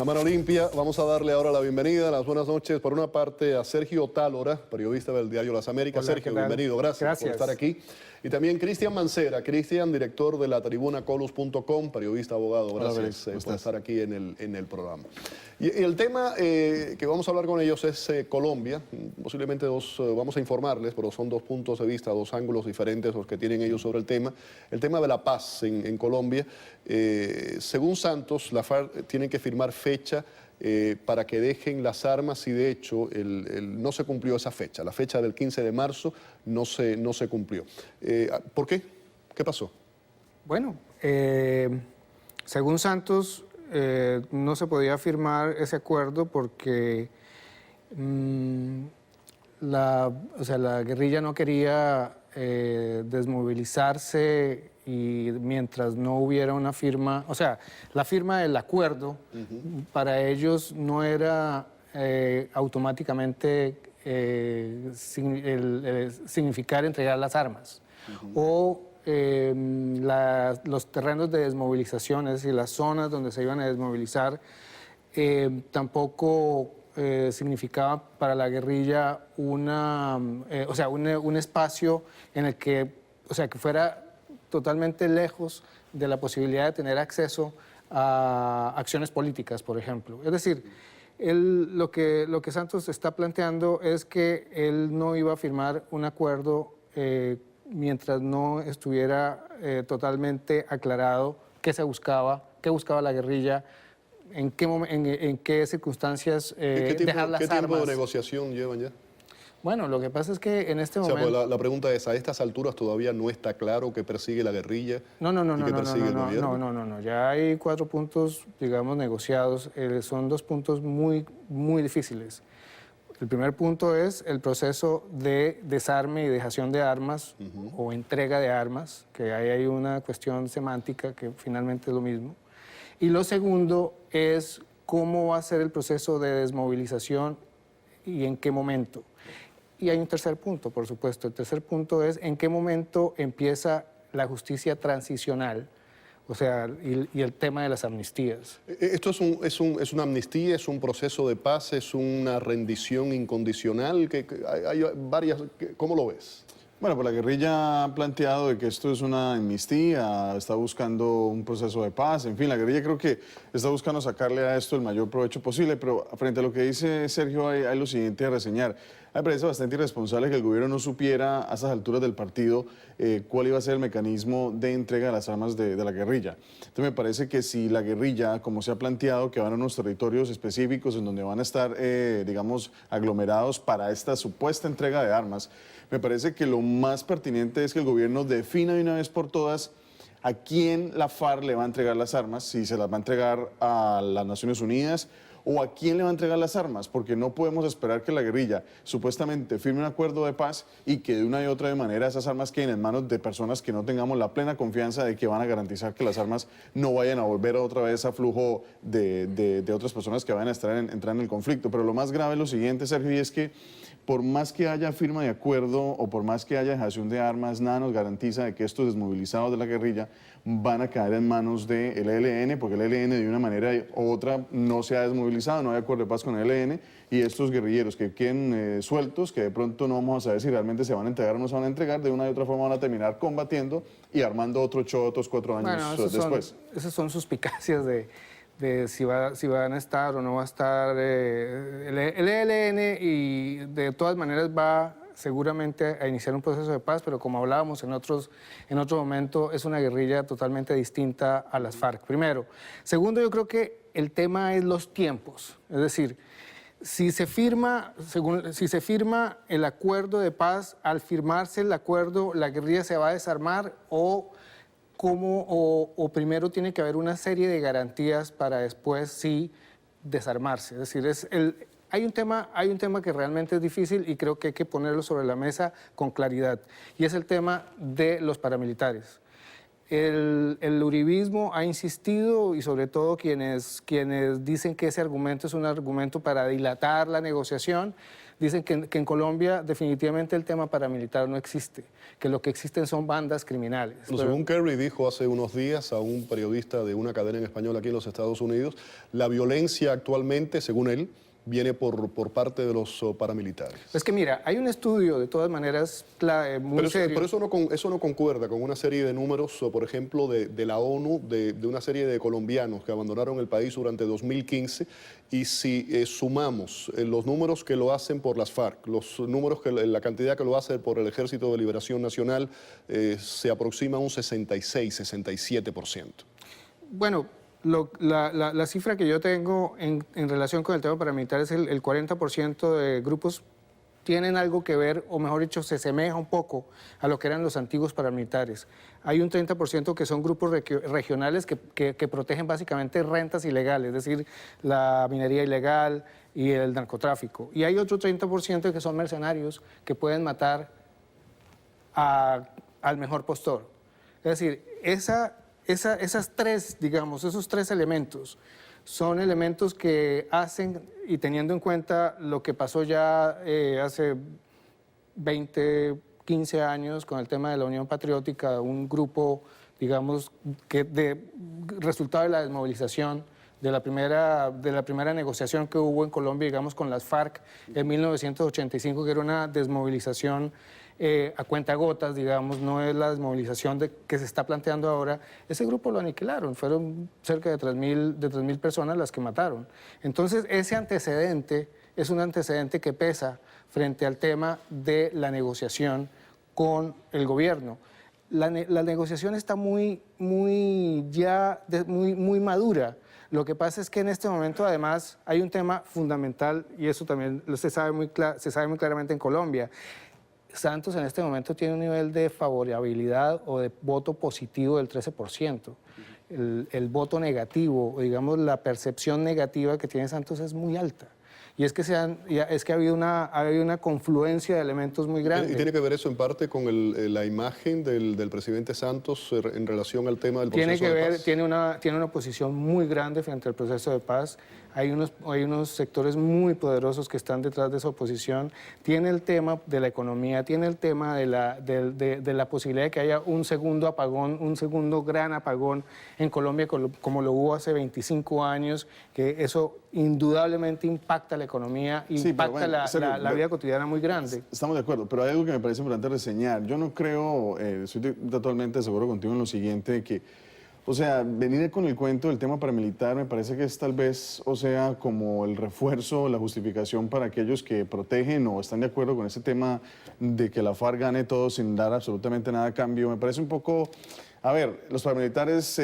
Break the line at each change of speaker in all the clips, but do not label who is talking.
A Mano Limpia, vamos a darle ahora la bienvenida, las buenas noches, por una parte a Sergio Tálora, periodista del diario Las Américas.
Hola,
Sergio, bienvenido, gracias por estar aquí. Y también Cristian Mancera, director de la tribunacolus.com, periodista, abogado, gracias por estar aquí en el programa. Y el tema que vamos a hablar con ellos es Colombia, posiblemente vamos a informarles, pero son dos puntos de vista, dos ángulos diferentes los que tienen ellos sobre el tema de la paz en Colombia. Según Santos, la FARC tiene que firmar fecha para que dejen las armas y de hecho no se cumplió esa fecha. La fecha del 15 de marzo no se cumplió. ¿Por qué? ¿Qué pasó?
Bueno, según Santos no se podía firmar ese acuerdo porque la guerrilla no quería desmovilizarse y mientras no hubiera una firma, o sea, la firma del acuerdo para ellos no era automáticamente significar entregar las armas o los terrenos de desmovilización, es decir, las zonas donde se iban a desmovilizar, tampoco significaba para la guerrilla un espacio en el que, que fuera totalmente lejos de la posibilidad de tener acceso a acciones políticas, por ejemplo. Es decir, lo que Santos está planteando es que él no iba a firmar un acuerdo mientras no estuviera totalmente aclarado qué buscaba la guerrilla, en qué circunstancias dejar las armas.
¿Qué tiempo de negociación llevan ya?
Bueno, lo que pasa es que en este momento...
Pues la pregunta es, ¿a estas alturas todavía no está claro qué persigue la guerrilla?
No, ya hay 4 puntos, digamos, negociados. Son 2 puntos muy, muy difíciles. El primer punto es el proceso de desarme y dejación de armas o entrega de armas, que ahí hay una cuestión semántica que finalmente es lo mismo. Y lo segundo es cómo va a ser el proceso de desmovilización y en qué momento. Y hay un tercer punto, por supuesto. El tercer punto es en qué momento empieza la justicia transicional, o sea, y el tema de las amnistías.
¿Esto es una amnistía, es un proceso de paz, es una rendición incondicional? Hay varias, ¿cómo lo ves?
Bueno, pues la guerrilla ha planteado de que esto es una amnistía, está buscando un proceso de paz, en fin, la guerrilla creo que está buscando sacarle a esto el mayor provecho posible, pero frente a lo que dice Sergio hay lo siguiente a reseñar. A mí me parece bastante irresponsable que el gobierno no supiera a esas alturas del partido cuál iba a ser el mecanismo de entrega de las armas de la guerrilla. Entonces me parece que si la guerrilla, como se ha planteado, que van a unos territorios específicos en donde van a estar, digamos, aglomerados para esta supuesta entrega de armas, me parece que lo más pertinente es que el gobierno defina de una vez por todas a quién la FARC le va a entregar las armas, si se las va a entregar a las Naciones Unidas o a quién le va a entregar las armas, porque no podemos esperar que la guerrilla supuestamente firme un acuerdo de paz y que de una y otra manera esas armas queden en manos de personas que no tengamos la plena confianza de que van a garantizar que las armas no vayan a volver otra vez a flujo de otras personas que vayan a entrar en el conflicto. Pero lo más grave es lo siguiente, Sergio, y es que por más que haya firma de acuerdo o por más que haya dejación de armas, nada nos garantiza de que estos desmovilizados de la guerrilla van a caer en manos del ELN, porque el ELN de una manera u otra no se ha desmovilizado, no hay acuerdo de paz con el ELN, y estos guerrilleros que queden sueltos, que de pronto no vamos a saber si realmente se van a entregar o no se van a entregar, de una y otra forma van a terminar combatiendo y armando otro show otros 4 años después.
Esas son suspicacias de si van a estar o no va a estar el ELN, y de todas maneras va seguramente a iniciar un proceso de paz, pero como hablábamos en otro momento, es una guerrilla totalmente distinta a las FARC, primero. Segundo, yo creo que el tema es los tiempos, es decir, si se firma el acuerdo de paz, al firmarse el acuerdo, la guerrilla se va a desarmar o primero tiene que haber una serie de garantías para después sí desarmarse. Es decir, hay un tema que realmente es difícil y creo que hay que ponerlo sobre la mesa con claridad, y es el tema de los paramilitares. El uribismo ha insistido, y sobre todo quienes dicen que ese argumento es un argumento para dilatar la negociación, dicen que en Colombia definitivamente el tema paramilitar no existe, que lo que existen son bandas criminales.
Según Kerry dijo hace unos días a un periodista de una cadena en español aquí en los Estados Unidos, la violencia actualmente, según él, viene por parte de los paramilitares.
Es que mira, hay un estudio de todas maneras muy serio.
Pero eso no concuerda con una serie de números, por ejemplo, de la ONU, de una serie de colombianos que abandonaron el país durante 2015, y si sumamos los números que lo hacen por las FARC, los números la cantidad que lo hace por el Ejército de Liberación Nacional, se aproxima a un 66-67%.
Bueno, la cifra que yo tengo en relación con el tema paramilitar es el 40% de grupos tienen algo que ver, o mejor dicho, se asemeja un poco a lo que eran los antiguos paramilitares. Hay un 30% que son grupos regionales que protegen básicamente rentas ilegales, es decir, la minería ilegal y el narcotráfico. Y hay otro 30% que son mercenarios que pueden matar al mejor postor. Es decir, esas tres, digamos, esos tres elementos son elementos que hacen, y teniendo en cuenta lo que pasó ya hace 20, 15 años con el tema de la Unión Patriótica, un grupo, digamos, que resultado de la desmovilización de la primera negociación que hubo en Colombia, digamos, con las FARC en 1985, que era una desmovilización a cuentagotas, digamos, no es la desmovilización que se está planteando ahora. Ese grupo lo aniquilaron, fueron cerca de 3.000 personas las que mataron. Entonces, ese antecedente es un antecedente que pesa frente al tema de la negociación con el gobierno. La negociación está muy madura. Lo que pasa es que en este momento, además, hay un tema fundamental, y eso también se sabe muy claramente en Colombia. Santos en este momento tiene un nivel de favorabilidad o de voto positivo del 13%. El voto negativo, o digamos la percepción negativa que tiene Santos es muy alta. Y es que ha habido una confluencia de elementos muy grandes.
¿Y tiene que ver eso en parte con la imagen del presidente Santos en relación al tema del proceso de paz?
Tiene una posición muy grande frente al proceso de paz. Hay unos sectores muy poderosos que están detrás de esa oposición. Tiene el tema de la economía, tiene el tema de la posibilidad de que haya un segundo apagón, un segundo gran apagón en Colombia, como lo hubo hace 25 años, que eso indudablemente impacta la economía, impacta la vida cotidiana muy grande.
Estamos de acuerdo, pero hay algo que me parece importante reseñar. Yo no creo, estoy totalmente de acuerdo contigo en lo siguiente, que o sea, venir con el cuento del tema paramilitar me parece que es tal vez, o sea, como el refuerzo, la justificación para aquellos que protegen o están de acuerdo con ese tema de que la FARC gane todo sin dar absolutamente nada a cambio. Me parece un poco... A ver, los paramilitares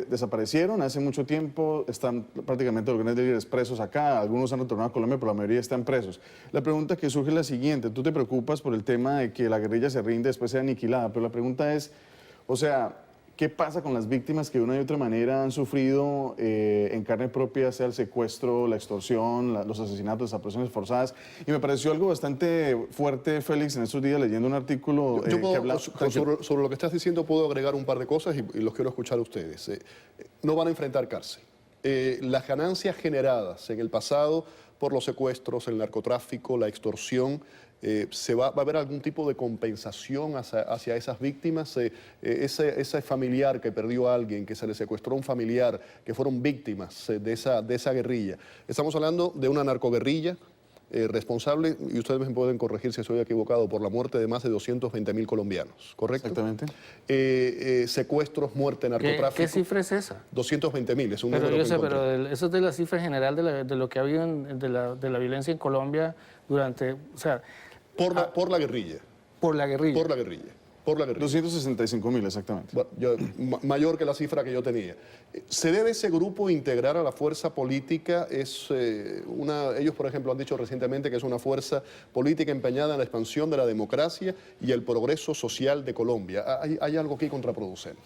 desaparecieron hace mucho tiempo, están prácticamente los grandes líderes presos acá, algunos han retornado a Colombia, pero la mayoría están presos. La pregunta que surge es la siguiente: tú te preocupas por el tema de que la guerrilla se rinde, después sea aniquilada, pero la pregunta es, o sea, ¿qué pasa con las víctimas que de una y otra manera han sufrido en carne propia, sea el secuestro, la extorsión, los asesinatos, las desapariciones forzadas? Y me pareció algo bastante fuerte, Félix, en estos días leyendo un artículo
que habla... Sobre lo que estás diciendo puedo agregar un par de cosas y los quiero escuchar a ustedes. No van a enfrentar cárcel. Las ganancias generadas en el pasado por los secuestros, el narcotráfico, la extorsión, ¿va a haber algún tipo de compensación hacia esas víctimas? Ese familiar que perdió a alguien, que se le secuestró a un familiar, que fueron víctimas de esa guerrilla. Estamos hablando de una narcoguerrilla responsable, y ustedes me pueden corregir si estoy equivocado, por la muerte de más de 220.000 colombianos, ¿correcto?
Exactamente.
Secuestros, muerte, narcotráfico.
¿Qué cifra es esa?
220.000, es un número que encontré.
Pero eso es de la cifra general de lo que ha habido de la violencia en Colombia durante... O sea,
por la guerrilla.
Por la guerrilla.
Por la guerrilla. Por la guerrilla.
265.000, exactamente.
Bueno, mayor que la cifra que yo tenía. ¿Se debe ese grupo integrar a la fuerza política? Ellos, por ejemplo, han dicho recientemente que es una fuerza política empeñada en la expansión de la democracia y el progreso social de Colombia. ¿Hay algo aquí contraproducente?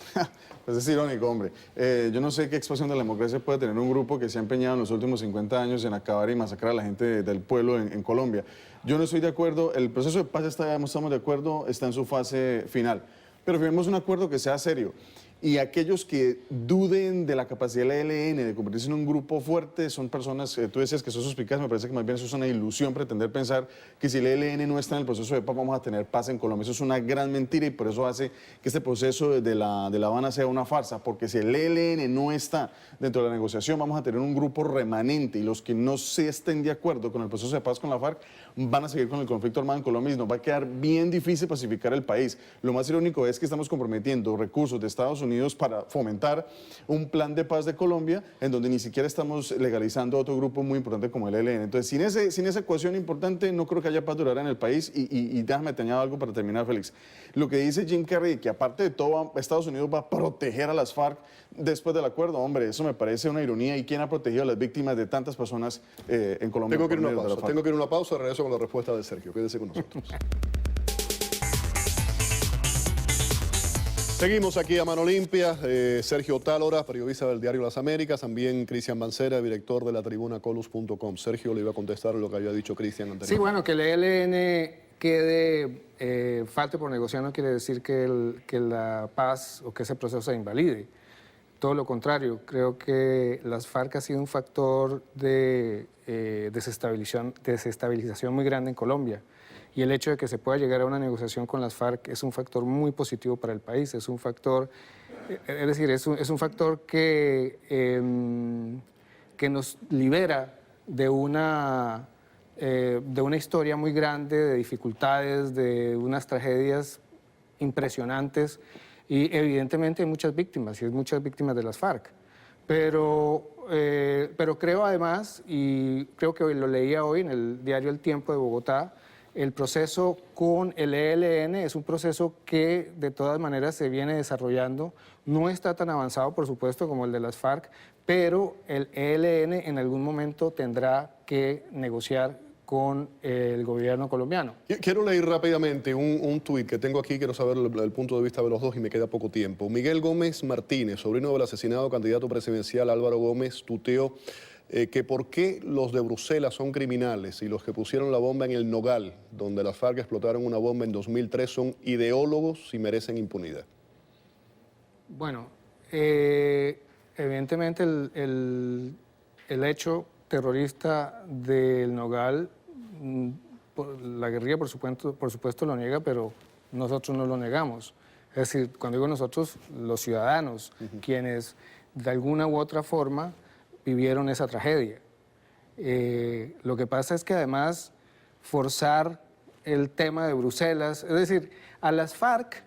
Pues es irónico, hombre. Yo no sé qué expansión de la democracia puede tener un grupo que se ha empeñado en los últimos 50 años en acabar y masacrar a la gente del pueblo en Colombia. Yo no estoy de acuerdo. El proceso de paz, estamos de acuerdo, está en su fase final. Pero firmemos un acuerdo que sea serio. Y aquellos que duden de la capacidad del ELN de convertirse en un grupo fuerte son personas, tú decías que sos suspicaz, me parece que más bien eso es una ilusión pretender pensar que si el ELN no está en el proceso de paz vamos a tener paz en Colombia. Eso es una gran mentira y por eso hace que este proceso de La Habana sea una farsa, porque si el ELN no está dentro de la negociación vamos a tener un grupo remanente y los que no se estén de acuerdo con el proceso de paz con la FARC van a seguir con el conflicto armado en Colombia y nos va a quedar bien difícil pacificar el país. Lo más irónico es que estamos comprometiendo recursos de Estados Unidos para fomentar un plan de paz de Colombia en donde ni siquiera estamos legalizando otro grupo muy importante como el ELN. Entonces, sin esa ecuación importante no creo que haya paz duradera en el país y déjame te añado algo para terminar, Félix. Lo que dice Jim Carrey, que aparte de todo Estados Unidos va a proteger a las FARC después del acuerdo, hombre, eso me parece una ironía. ¿Y quién ha protegido a las víctimas de tantas personas en Colombia?
Tengo que ir a una pausa, regreso con la respuesta de Sergio. Quédese con nosotros. Seguimos aquí a Mano Limpia. Sergio Tálora, periodista del diario Las Américas, también Cristian Mancera, director de la tribuna colus.com. Sergio le iba a contestar lo que había dicho Cristian anteriormente.
Sí, bueno, que el ELN quede falte por negociar no quiere decir que la paz o que ese proceso se invalide. Todo lo contrario, creo que las FARC ha sido un factor de desestabilización muy grande en Colombia. Y el hecho de que se pueda llegar a una negociación con las FARC es un factor muy positivo para el país, es un factor, es decir, es un factor que nos libera de una historia muy grande de dificultades, de unas tragedias impresionantes y evidentemente hay muchas víctimas, y hay muchas víctimas de las FARC. Pero creo además, y creo que lo leía hoy en el diario El Tiempo de Bogotá, el proceso con el ELN es un proceso que de todas maneras se viene desarrollando. No está tan avanzado, por supuesto, como el de las FARC, pero el ELN en algún momento tendrá que negociar con el gobierno colombiano.
Quiero leer rápidamente un tuit que tengo aquí, quiero saber el punto de vista de los dos y me queda poco tiempo. Miguel Gómez Martínez, sobrino del asesinado candidato presidencial Álvaro Gómez, tuteó que por qué los de Bruselas son criminales y los que pusieron la bomba en el Nogal, donde las FARC explotaron una bomba en 2003, son ideólogos y merecen impunidad.
Bueno, evidentemente el hecho terrorista del Nogal, la guerrilla por supuesto lo niega, pero nosotros no lo negamos. Es decir, cuando digo nosotros, los ciudadanos, quienes de alguna u otra forma vivieron esa tragedia. Lo que pasa es que además forzar el tema de Bruselas, es decir, a las FARC,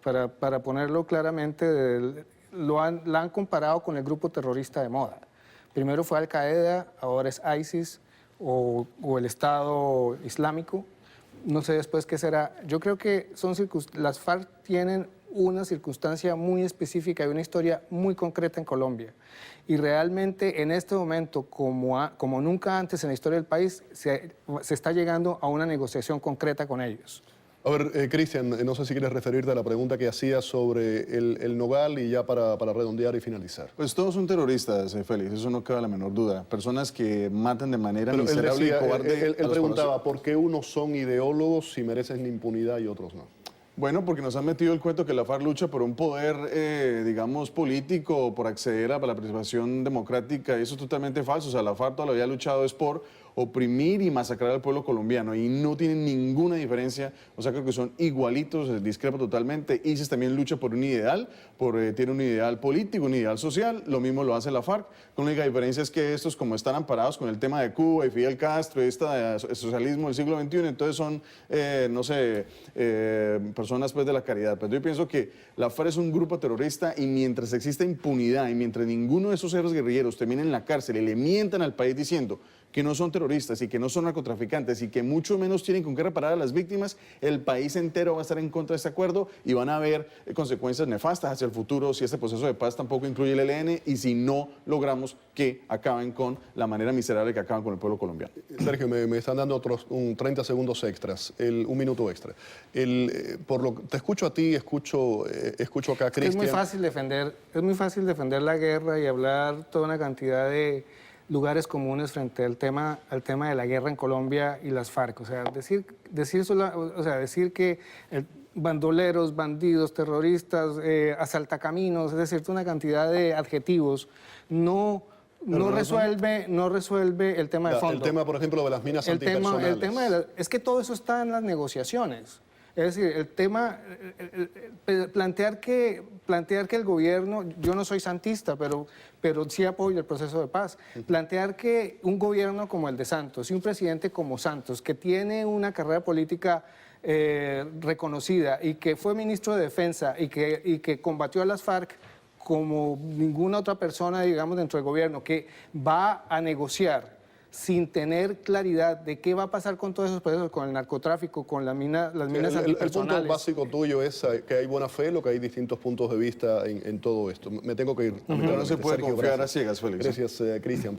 para ponerlo claramente, la han comparado con el grupo terrorista de moda. Primero fue Al-Qaeda, ahora es ISIS o el Estado Islámico. No sé después qué será. Yo creo que las FARC tienen una circunstancia muy específica y una historia muy concreta en Colombia. Y realmente en este momento, como nunca antes en la historia del país, se está llegando a una negociación concreta con ellos.
A ver, Cristian, no sé si quieres referirte a la pregunta que hacía sobre el Nogal y ya para redondear y finalizar.
Pues todos son terroristas, Félix, eso no cabe la menor duda. Personas que matan de manera miserable y cobarde.
Él preguntaba por qué unos son ideólogos y merecen impunidad y otros no.
Bueno, porque nos han metido el cuento que la FARC lucha por un poder, digamos, político, por acceder a la participación democrática, y eso es totalmente falso. O sea, la FARC todavía ha luchado es por oprimir y masacrar al pueblo colombiano y no tienen ninguna diferencia, o sea, creo que son igualitos, discrepo totalmente. ISIS también lucha por un ideal, tiene un ideal político, un ideal social, lo mismo lo hace la FARC. La única diferencia es que estos, como están amparados con el tema de Cuba y Fidel Castro, el socialismo del siglo XXI, entonces son, no sé, personas pues de la caridad. Pero yo pienso que la FARC es un grupo terrorista y mientras exista impunidad y mientras ninguno de esos héroes guerrilleros termine en la cárcel y le mientan al país diciendo que no son terroristas y que no son narcotraficantes y que mucho menos tienen con qué reparar a las víctimas, el país entero va a estar en contra de este acuerdo y van a haber consecuencias nefastas hacia el futuro si este proceso de paz tampoco incluye el ELN y si no logramos que acaben con la manera miserable que acaban con el pueblo colombiano.
Sergio, me están dando otros 30 segundos extras, un minuto extra. Te escucho a ti, escucho acá a Cristian.
Es muy fácil defender la guerra y hablar toda una cantidad de lugares comunes frente al tema de la guerra en Colombia y las FARC. O sea, decir que bandoleros, bandidos, terroristas, asaltacaminos, es decir, una cantidad de adjetivos, no resuelve el tema de fondo.
El tema, por ejemplo, de las minas antipersonales.
Es que todo eso está en las negociaciones. Es decir, el tema, plantear que el gobierno, yo no soy santista, pero sí apoyo el proceso de paz, plantear que un gobierno como el de Santos y un presidente como Santos, que tiene una carrera política reconocida y que fue ministro de Defensa y que combatió a las FARC como ninguna otra persona, digamos, dentro del gobierno, que va a negociar sin tener claridad de qué va a pasar con todos esos procesos, con el narcotráfico, con las minas antipersonales.
El punto básico tuyo es que hay buena fe, lo que hay distintos puntos de vista en todo esto. Me tengo que ir.
No se puede confiar a ciegas, Félix.
Gracias, Cristian.